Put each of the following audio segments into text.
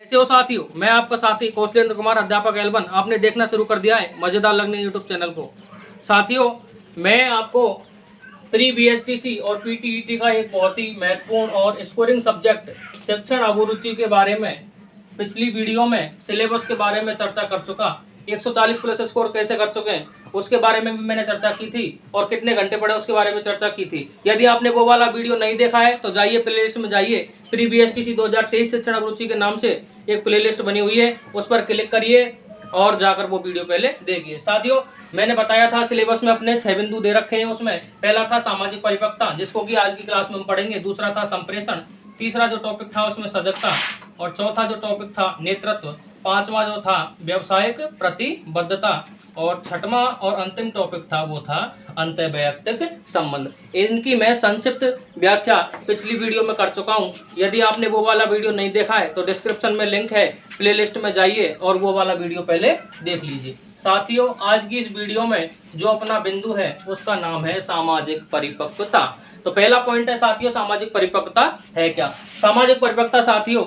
कैसे हो साथियों, मैं आपका साथी कौशलेंद्र कुमार अध्यापक एल1। आपने देखना शुरू कर दिया है मजेदार लर्निंग यूट्यूब चैनल को। साथियों, मैं आपको प्री बीएसटीसी और पीटीईटी का एक बहुत ही महत्वपूर्ण और स्कोरिंग सब्जेक्ट शिक्षण अभिरुचि के बारे में पिछली वीडियो में सिलेबस के बारे में चर्चा कर चुका। 140 प्लस स्कोर कैसे कर चुके हैं उसके बारे में भी मैंने चर्चा की थी और कितने घंटे पढ़े उसके बारे में चर्चा की थी। यदि आपने वो वाला वीडियो नहीं देखा है तो जाइए प्लेलिस्ट में जाइए। प्री बीएसटीसी 2023 शिक्षण अभिरुचि के नाम से एक प्लेलिस्ट बनी हुई है, उस पर क्लिक करिए और जाकर वो वीडियो पहले देखिए। साथियों, मैंने बताया था सिलेबस में अपने 6 बिंदु दे रखे हैं। उसमें पहला था सामाजिक परिपक्वता, जिसको कि आज की क्लास में हम पढ़ेंगे। दूसरा था संप्रेषण, तीसरा जो टॉपिक था उसमें सजगता, और चौथा जो टॉपिक था नेतृत्व, पांचवा जो था व्यावसायिक प्रतिबद्धता, और छठवां और अंतिम टॉपिक था वो था अंतर्वैयक्तिक संबंध। इनकी मैं संक्षिप्त व्याख्या पिछली वीडियो में कर चुका हूं। यदि आपने वो वाला वीडियो नहीं देखा है तो डिस्क्रिप्शन में लिंक है, प्लेलिस्ट में जाइए और वो वाला वीडियो पहले देख लीजिए। साथियों, आज की इस वीडियो में जो अपना बिंदु है उसका नाम है सामाजिक परिपक्वता। तो पहला पॉइंट है साथियों, सामाजिक परिपक्वता है क्या। सामाजिक परिपक्वता साथियों,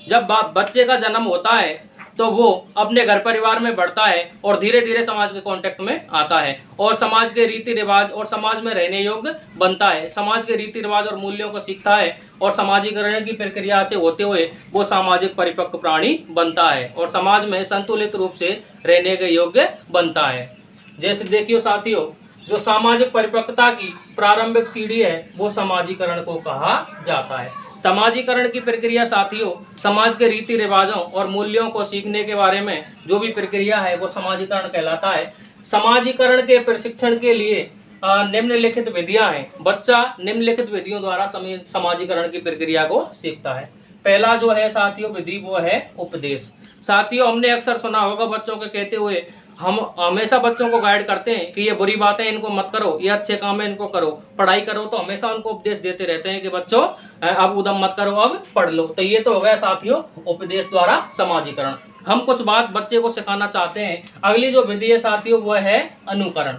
जब बच्चे का जन्म होता है तो वो अपने घर परिवार में बढ़ता है और धीरे धीरे समाज के कांटेक्ट में आता है और समाज के रीति रिवाज और समाज में रहने योग्य बनता है। समाज के रीति रिवाज और मूल्यों को सीखता है और सामाजिकरण की प्रक्रिया से होते हुए वो सामाजिक परिपक्व प्राणी बनता है और समाज में संतुलित रूप से रहने के योग्य बनता है। जैसे देखियो साथियों, जो सामाजिक परिपक्वता की प्रारंभिक सीढ़ी है वो समाजीकरण को कहा जाता है। समाजीकरण की प्रक्रिया साथियों, समाज के रीति रिवाजों और मूल्यों को सीखने के बारे में जो भी प्रक्रिया है वो समाजीकरण कहलाता है। समाजीकरण के प्रशिक्षण के लिए निम्नलिखित विधियां हैं। बच्चा निम्नलिखित विधियों द्वारा समाजीकरण की प्रक्रिया को सीखता है। पहला जो है साथियों विधि वो है उपदेश। साथियों, हमने अक्सर सुना होगा बच्चों के कहते हुए, हम हमेशा बच्चों को गाइड करते हैं कि ये बुरी बातें इनको मत करो, ये अच्छे काम है इनको करो, पढ़ाई करो, तो हमेशा उनको उपदेश देते रहते हैं कि बच्चों अब उदम मत करो, अब पढ़ लो। तो ये तो हो गया साथियों उपदेश द्वारा समाजीकरण। हम कुछ बात बच्चे को सिखाना चाहते हैं। अगली जो विधि है साथियों वो है अनुकरण।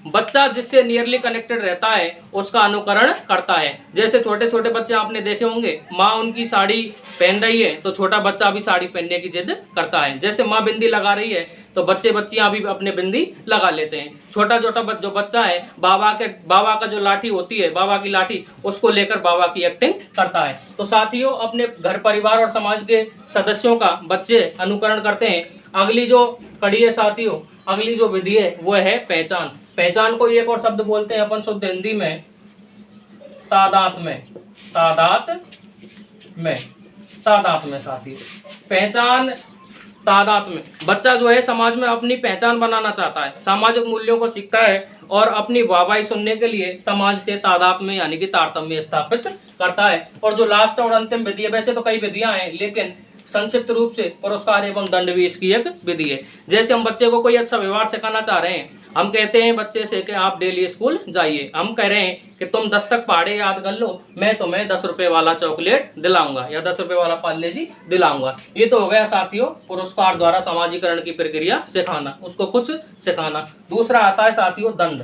बच्चा जिससे नियरली कनेक्टेड रहता है उसका अनुकरण करता है। जैसे छोटे छोटे बच्चे आपने देखे होंगे, माँ उनकी साड़ी पहन रही है तो छोटा बच्चा भी साड़ी पहनने की जिद करता है। जैसे माँ बिंदी लगा रही है तो बच्चे बच्चियां भी अपने बिंदी लगा लेते हैं। छोटा छोटा जो बच्चा है बाबा का जो लाठी होती है, बाबा की लाठी, उसको लेकर बाबा की एक्टिंग करता है। तो साथियों, अपने घर परिवार और समाज के सदस्यों का बच्चे अनुकरण करते हैं। अगली जो कड़ी है साथियों, अगली जो विधि है वो है पहचान। पहचान को एक और शब्द बोलते हैं अपन शुद्ध हिंदी में तादात्म्य। तादात्म्य साथियों, पहचान तादात्म्य। बच्चा जो है समाज में अपनी पहचान बनाना चाहता है, सामाजिक मूल्यों को सीखता है और अपनी वाहवाही सुनने के लिए समाज से तादात्म्य यानी कि तारतम्य स्थापित करता है। और जो लास्ट और अंतिम विधि है, वैसे तो कई विधियां हैं लेकिन संक्षिप्त रूप से पुरस्कार एवं दंड भी इसकी एक विधि है। जैसे हम बच्चे को कोई अच्छा व्यवहार सिखाना चाह रहे हैं, हम कहते हैं बच्चे से कि आप डेली स्कूल जाइए। हम कह रहे हैं कि तुम 10 तक पहाड़े याद कर लो, मैं तुम्हें 10 रुपए वाला चॉकलेट दिलाऊंगा या 10 रुपए वाला पार्ले जी दिलाऊंगा। ये तो हो गया साथियों पुरस्कार द्वारा समाजीकरण की प्रक्रिया सिखाना, उसको कुछ सिखाना। दूसरा आता है साथियों दंड।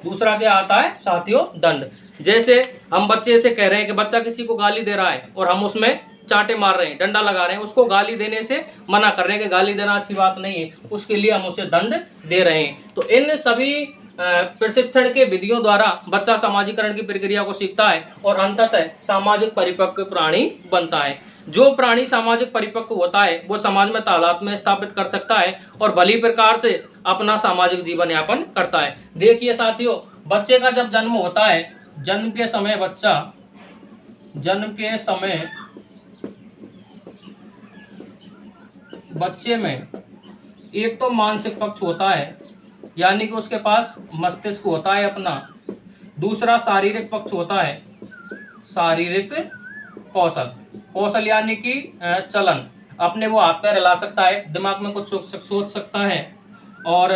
दूसरा क्या आता है साथियों दंड। जैसे हम बच्चे से कह रहे हैं कि बच्चा किसी को गाली दे रहा है और हम उसमें चांटे मार रहे हैं, डंडा लगा रहे हैं, उसको गाली देने से मना कर रहे हैं कि गाली देना अच्छी बात नहीं है, उसके लिए हम उसे दंड दे रहे हैं। तो इन सभी प्रशिक्षण के विधियों द्वारा बच्चा समाजीकरण की प्रक्रिया को सीखता है और अंततः सामाजिक परिपक्व प्राणी बनता है। जो प्राणी सामाजिक परिपक्व होता है वो समाज में तादात्म्य स्थापित कर सकता है और भली प्रकार से अपना सामाजिक जीवन यापन करता है। देखिए साथियों, बच्चे का जब जन्म होता है, जन्म के समय बच्चे में एक तो मानसिक पक्ष होता है यानी कि उसके पास मस्तिष्क होता है अपना। दूसरा शारीरिक पक्ष होता है, शारीरिक कौशल यानी कि चलन, अपने वो हाथ पैर हिला सकता है, दिमाग में कुछ सोच सकता है। और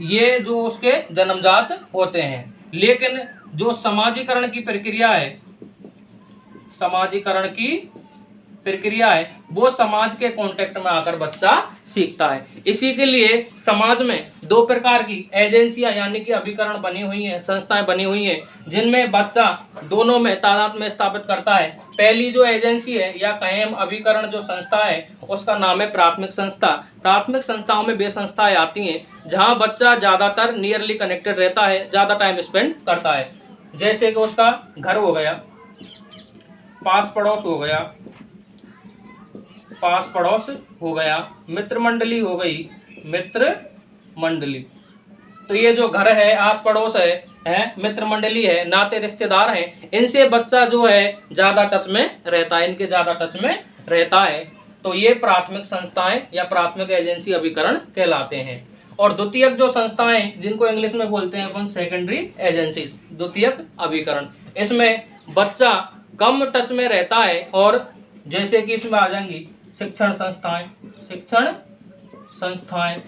ये जो उसके जन्मजात होते हैं। लेकिन जो समाजीकरण की प्रक्रिया है वो समाज के कांटेक्ट में आकर बच्चा सीखता है। इसी के लिए समाज में दो प्रकार की एजेंसियां यानी कि अभिकरण बनी हुई हैं, संस्थाएं बनी हुई हैं, जिनमें बच्चा दोनों में तादाद में स्थापित करता है। पहली जो एजेंसी है या कहें हम अभिकरण जो संस्था है उसका नाम है प्राथमिक संस्था। प्राथमिक संस्थाओं में वे संस्थाएं आती हैं जहां बच्चा ज्यादातर नियरली कनेक्टेड रहता है, ज्यादा टाइम स्पेंड करता है। जैसे कि उसका घर हो गया, पास पड़ोस हो गया, पास पड़ोस हो गया, मित्र मंडली हो गई, मित्र मंडली। तो ये जो घर है, आस पड़ोस है, मित्र मंडली है, नाते रिश्तेदार हैं, इनसे बच्चा जो है ज्यादा टच में रहता है, इनके ज्यादा टच में रहता है। तो ये प्राथमिक संस्थाएं या प्राथमिक एजेंसी अभिकरण कहलाते हैं। और द्वितीयक जो संस्थाएं जिनको इंग्लिश में बोलते हैं अपन सेकेंडरी एजेंसीज, द्वितीयक अभिकरण, इसमें बच्चा कम टच में रहता है। और जैसे कि इसमें आ जाएंगी शिक्षण संस्थाएं, शिक्षण संस्थाएं,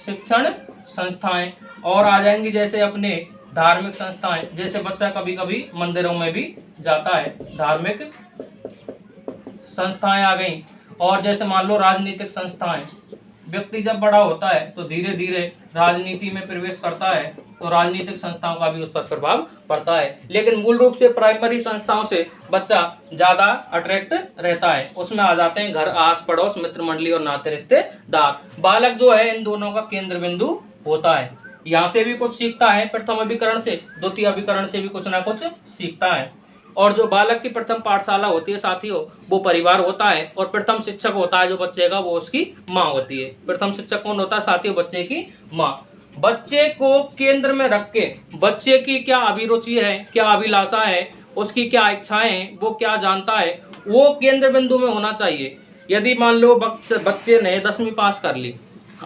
शिक्षण संस्थाएं, और आ जाएंगी जैसे अपने धार्मिक संस्थाएं, जैसे बच्चा कभी कभी मंदिरों में भी जाता है, धार्मिक संस्थाएं आ गई। और जैसे मान लो राजनीतिक संस्थाएं, व्यक्ति जब बड़ा होता है तो धीरे धीरे राजनीति में प्रवेश करता है, तो राजनीतिक संस्थाओं का भी उस पर प्रभाव पड़ता है। लेकिन मूल रूप से प्राइमरी संस्थाओं से बच्चा ज्यादा अट्रैक्ट रहता है। उसमें आ जाते हैं घर, आस पड़ोस, मित्र मंडली और नाते रिश्तेदार। बालक जो है इन दोनों का केंद्र बिंदु होता है। यहाँ से भी कुछ सीखता है, प्रथम अभिकरण से, द्वितीय अभिकरण से भी कुछ ना कुछ सीखता है। और जो बालक की प्रथम पाठशाला होती है साथियों, वो परिवार होता है। और प्रथम शिक्षक होता है जो बच्चे का, वो उसकी माँ होती है। प्रथम शिक्षक कौन होता है साथियों? बच्चे की माँ। बच्चे को केंद्र में रख के बच्चे की क्या अभिरुचि है, क्या अभिलाषा है, उसकी क्या इच्छाएं हैं, वो क्या जानता है, वो केंद्र बिंदु में होना चाहिए। यदि मान लो बच्चे ने 10वीं पास कर ली,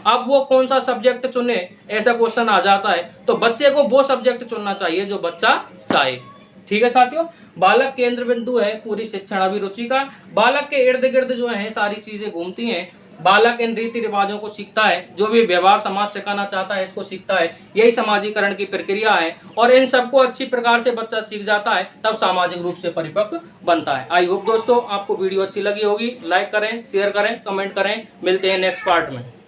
अब वो कौन सा सब्जेक्ट चुने, ऐसा क्वेश्चन आ जाता है, तो बच्चे को वो सब्जेक्ट चुनना चाहिए जो बच्चा चाहे। ठीक है साथियों, बालक केंद्र बिंदु है पूरी शिक्षण अभिरुचि का। बालक के इर्द गिर्द जो है सारी चीजें घूमती हैं। बालक इन रीति रिवाजों को सीखता है, जो भी व्यवहार समाज सिखाना चाहता है इसको सीखता है। यही समाजीकरण की प्रक्रिया है। और इन सबको अच्छी प्रकार से बच्चा सीख जाता है, तब सामाजिक रूप से परिपक्व बनता है। आई होप दोस्तों आपको वीडियो अच्छी लगी होगी। लाइक करें, शेयर करें, कमेंट करें। मिलते हैं नेक्स्ट पार्ट में।